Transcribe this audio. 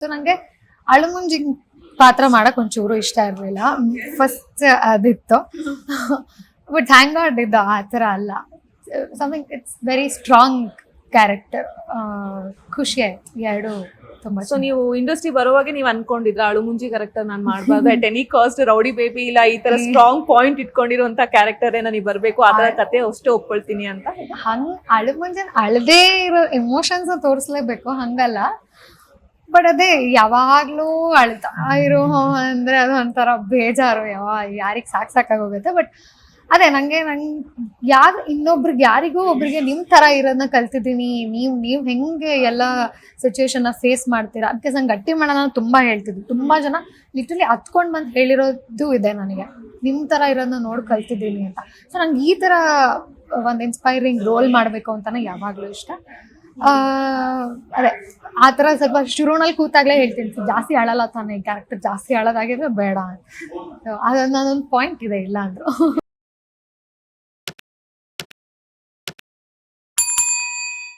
So ನಂಗೆ ಅಳುಮುಂಜಿ ಪಾತ್ರ ಮಾಡಕ್ ಒಂಚೂರು ಇಷ್ಟ ಇರ್ಲಿಲ್ಲ. ಫಸ್ಟ್ ಅದಿತ್ತು. ಬಟ್ ಥ್ಯಾಂಕ್ ಗಾಡ್ ಇದು ಆ ಥರ ಅಲ್ಲ. Something it's very strong character. ಖುಷಿ ಆಯ್ತು ಎರಡು ತುಂಬಾ. ಸೊ ನೀವು ಇಂಡಸ್ಟ್ರಿ ಬರುವಾಗ ನೀವು ಅನ್ಕೊಂಡಿದ್ರ ಅಳುಮುಂಜಿ ಕ್ಯಾರೆಕ್ಟರ್ ನಾನು ಮಾಡಬಾರ್ದು, at any cost rowdy baby ಇಲ್ಲ ಈ ತರ ಸ್ಟ್ರಾಂಗ್ ಪಾಯಿಂಟ್ ಇಟ್ಕೊಂಡಿರುವಂತ ಕ್ಯಾರೆಕ್ಟರ್ ನನಗೆ ಬರ್ಬೇಕು, ಆ ತರ ಕತೆ ಅಷ್ಟೇ ಒಪ್ಕೊಳ್ತೀನಿ ಅಂತ? ಹಂಗ್ ಅಳುಮುಂಜಿ ಅಳದೇ ಇರೋ ಎಮೋಷನ್ಸ್ ತೋರಿಸ್ಲೇಬೇಕು ಹಂಗಲ್ಲ. ಬಟ್ ಅದೇ ಯಾವಾಗ್ಲೂ ಅಳ್ತಾ ಇರೋ ಅಂದ್ರೆ ಅದು ಒಂಥರ ಬೇಜಾರು, ಯಾರಿಗೆ ಸಾಕಾಗೋಗುತ್ತೆ. ಬಟ್ ಅದೇ ನಂಗೆ ಇನ್ನೊಬ್ರಿಗೆ ಯಾರಿಗೂ ಒಬ್ರಿಗೆ ನಿಮ್ ತರ ಇರೋದನ್ನ ಕಲ್ತಿದ್ದೀನಿ. ನೀವ್ ಹೆಂಗೆ ಎಲ್ಲ ಸಿಚುವೇಶನ್ ಫೇಸ್ ಮಾಡ್ತೀರಾ ಅದಕ್ಕೆ ನಂಗೆ ಗಟ್ಟಿ ಮಾಡೋಣ ತುಂಬಾ ಹೇಳ್ತಿದ್ವಿ. ತುಂಬಾ ಜನ ಲಿಟ್ರಲಿ ಹತ್ಕೊಂಡ್ ಬಂದು ಹೇಳಿರೋದು ಇದೆ ನನಗೆ, ನಿಮ್ ತರ ಇರೋದನ್ನ ನೋಡಿ ಕಲ್ತಿದ್ದೀನಿ ಅಂತ. ಸೊ ನಂಗೆ ಈ ತರ ಒಂದು ಇನ್ಸ್ಪೈರಿಂಗ್ ರೋಲ್ ಮಾಡ್ಬೇಕು ಅಂತಾನೆ ಯಾವಾಗ್ಲೂ ಇಷ್ಟ. ಅದೇ ಆ ಥರ ಸ್ವಲ್ಪ ಶುರುನಲ್ಲಿ ಕೂತಾಗಲೇ ಹೇಳ್ತೀನಿ, ಜಾಸ್ತಿ ಅಳಲ್ಲ ತಾನೆ ಕ್ಯಾರೆಕ್ಟರ್, ಜಾಸ್ತಿ ಅಳೋದಾಗಿದ್ರೆ ಬೇಡ. ಅದೊಂದು ಪಾಯಿಂಟ್ ಇದೆ, ಇಲ್ಲ ಅಂದ್ರು.